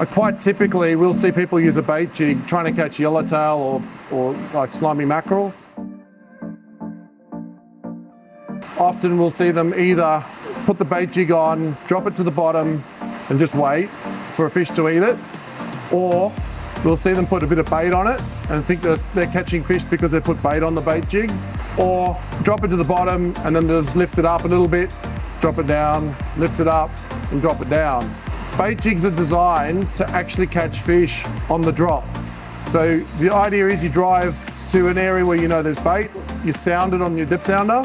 Quite typically, we'll see people use a bait jig trying to catch yellowtail or like slimy mackerel. Often we'll see them either put the bait jig on, drop it to the bottom and just wait for a fish to eat it, or we'll see them put a bit of bait on it and think they're catching fish because they put bait on the bait jig, or drop it to the bottom and then just lift it up a little bit, drop it down, lift it up and drop it down. Bait jigs are designed to actually catch fish on the drop. So the idea is you drive to an area where you know there's bait, you sound it on your dip sounder,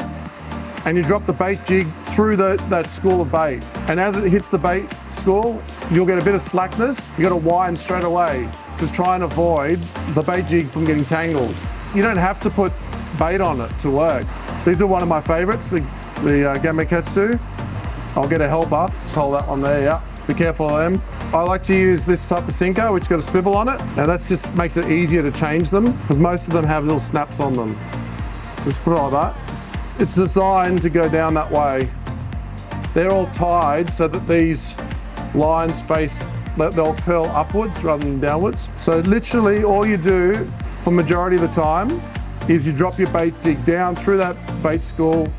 and you drop the bait jig through that school of bait. And as it hits the bait school, you'll get a bit of slackness. You got to wind straight away. Just try and avoid the bait jig from getting tangled. You don't have to put bait on it to work. These are one of my favorites, the Gamakatsu. I'll get a helper. Just hold that one there, yeah. Be careful of them. I like to use this type of sinker, which got a swivel on it. Now that just makes it easier to change them, because most of them have little snaps on them. So just put it like that. It's designed to go down that way. They're all tied so that these lines they'll curl upwards rather than downwards. So literally all you do for majority of the time is you drop your bait jig down through that bait school,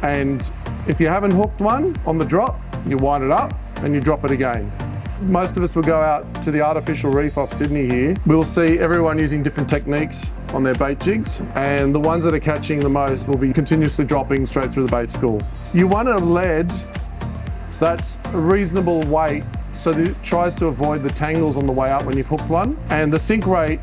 and if you haven't hooked one on the drop, you wind it up and you drop it again. Most of us will go out to the artificial reef off Sydney here. We'll see everyone using different techniques on their bait jigs, and the ones that are catching the most will be continuously dropping straight through the bait school. You want a lead that's a reasonable weight so that it tries to avoid the tangles on the way up when you've hooked one, and the sink rate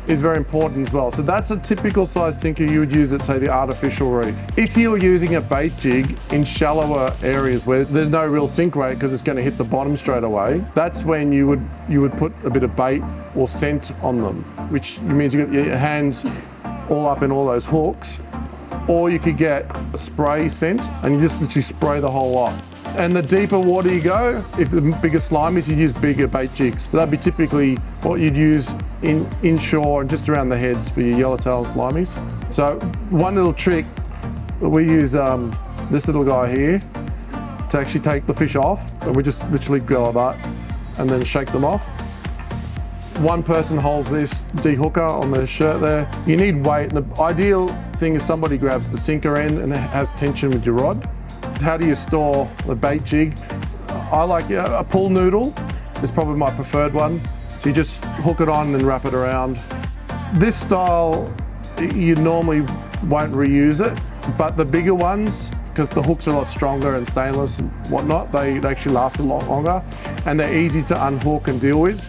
is very important as well. So that's a typical size sinker you would use at, say, the artificial reef. If you're using a bait jig in shallower areas where there's no real sink rate because it's going to hit the bottom straight away, that's when you would put a bit of bait or scent on them, which means you get your hands all up in all those hooks, or you could get a spray scent and you just literally spray the whole lot. And the deeper water you go, if the bigger slimies, you use bigger bait jigs. But that'd be typically what you'd use inshore and just around the heads for your yellowtail slimies. So one little trick, we use this little guy here to actually take the fish off. And we just literally go like that and then shake them off. One person holds this de-hooker on the shirt there. You need weight. And the ideal thing is somebody grabs the sinker end and it has tension with your rod. How do you store the bait jig? I like a pull noodle is probably my preferred one. So you just hook it on and wrap it around. This style, you normally won't reuse it, but the bigger ones, because the hooks are a lot stronger and stainless and whatnot, they actually last a lot longer and they're easy to unhook and deal with.